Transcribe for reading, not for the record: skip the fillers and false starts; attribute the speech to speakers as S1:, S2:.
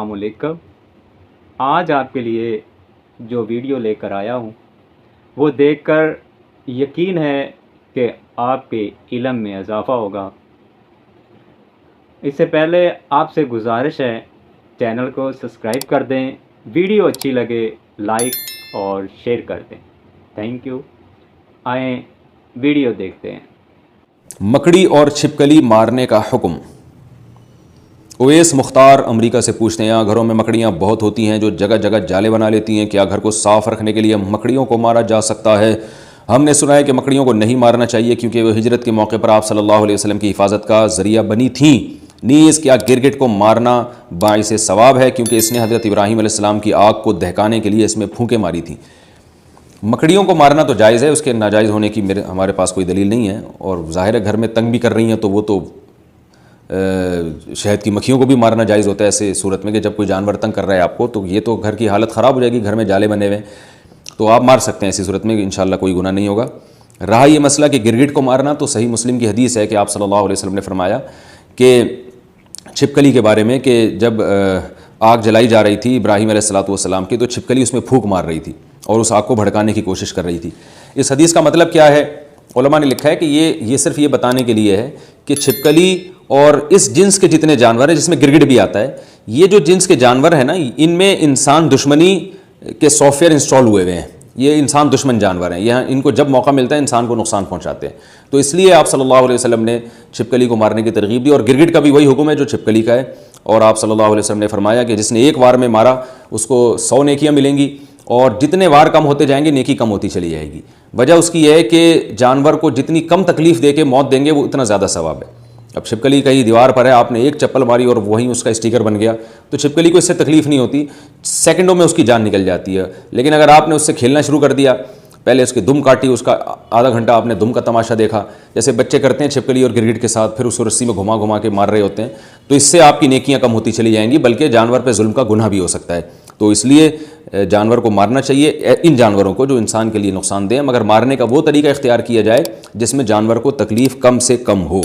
S1: السلام علیکم۔ آج آپ کے لیے جو ویڈیو لے کر آیا ہوں وہ دیکھ کر یقین ہے کہ آپ کے علم میں اضافہ ہوگا۔ اس سے پہلے آپ سے گزارش ہے چینل کو سبسکرائب کر دیں، ویڈیو اچھی لگے لائک اور شیئر کر دیں۔ Thank you. آئیں ویڈیو دیکھتے ہیں۔
S2: مکڑی اور چھپکلی مارنے کا حکم۔ اویس مختار امریکہ سے پوچھتے ہیں، یہاں گھروں میں مکڑیاں بہت ہوتی ہیں جو جگہ جگہ جالے بنا لیتی ہیں، کیا گھر کو صاف رکھنے کے لیے مکڑیوں کو مارا جا سکتا ہے؟ ہم نے سنا ہے کہ مکڑیوں کو نہیں مارنا چاہیے کیونکہ وہ ہجرت کے موقع پر آپ صلی اللہ علیہ وسلم کی حفاظت کا ذریعہ بنی تھیں۔ نیز کیا گرگٹ کو مارنا باعث ثواب ہے کیونکہ اس نے حضرت ابراہیم علیہ السلام کی آگ کو دہکانے کے لیے اس میں پھونکیں ماری تھیں؟ مکڑیوں کو مارنا تو جائز ہے، اس کے ناجائز ہونے کی ہمارے پاس کوئی دلیل نہیں ہے، اور ظاہر ہے گھر میں تنگ بھی کر رہی ہیں تو وہ تو شہد کی مکھیوں کو بھی مارنا جائز ہوتا ہے ایسے صورت میں کہ جب کوئی جانور تنگ کر رہا ہے آپ کو تو یہ تو گھر کی حالت خراب ہو جائے گی، گھر میں جالے بنے ہوئے تو آپ مار سکتے ہیں، ایسی صورت میں انشاءاللہ کوئی گناہ نہیں ہوگا۔ رہا یہ مسئلہ کہ گرگٹ کو مارنا، تو صحیح مسلم کی حدیث ہے کہ آپ صلی اللہ علیہ وسلم نے فرمایا کہ چھپکلی کے بارے میں کہ جب آگ جلائی جا رہی تھی ابراہیم علیہ السلام کی تو چھپکلی اس میں پھونک مار رہی تھی اور اس آگ کو بھڑکانے کی کوشش کر رہی تھی۔ اس حدیث کا مطلب کیا ہے؟ علماء نے لکھا ہے کہ یہ صرف یہ بتانے کے لیے ہے کہ چھپکلی اور اس جنس کے جتنے جانور ہیں جس میں گرگٹ بھی آتا ہے، یہ جو جنس کے جانور ہیں نا، ان میں انسان دشمنی کے سافٹ ویئر انسٹال ہوئے ہوئے ہیں، یہ انسان دشمن جانور ہیں، یہ ان کو جب موقع ملتا ہے انسان کو نقصان پہنچاتے ہیں، تو اس لیے آپ صلی اللہ علیہ وسلم نے چھپکلی کو مارنے کی ترغیب دی، اور گرگٹ کا بھی وہی حکم ہے جو چھپکلی کا ہے، اور آپ صلی اللہ علیہ وسلم نے فرمایا کہ جس نے ایک وار میں مارا اس کو 100 نیکیاں ملیں گی، اور جتنے وار کم ہوتے جائیں گے نیکی کم ہوتی چلی جائے گی۔ وجہ اس کی یہ ہے کہ جانور کو جتنی کم تکلیف دے کے موت دیں گے وہ اتنا زیادہ ثواب ہے۔ اب چھپکلی کہیں دیوار پر ہے، آپ نے ایک چپل ماری اور وہیں اس کا اسٹیکر بن گیا تو چھپکلی کو اس سے تکلیف نہیں ہوتی، سیکنڈوں میں اس کی جان نکل جاتی ہے، لیکن اگر آپ نے اس سے کھیلنا شروع کر دیا، پہلے اس کی دم کاٹی، اس کا آدھا گھنٹہ آپ نے دم کا تماشا دیکھا جیسے بچے کرتے ہیں چھپکلی اور گرگٹ کے ساتھ، پھر اس کو رسی میں گھما گھما کے مار رہے ہوتے ہیں، تو اس سے آپ کی نیکیاں کم ہوتی چلی جائیں گی، بلکہ جانور پہ ظلم کا گناہ بھی ہو سکتا ہے۔ تو اس لیے جانور کو مارنا چاہیے، ان جانوروں کو جو انسان کے لیے نقصان دہ ہیں، مگر مارنے کا وہ طریقہ اختیار کیا جائے جس میں جانور کو تکلیف کم سے کم ہو۔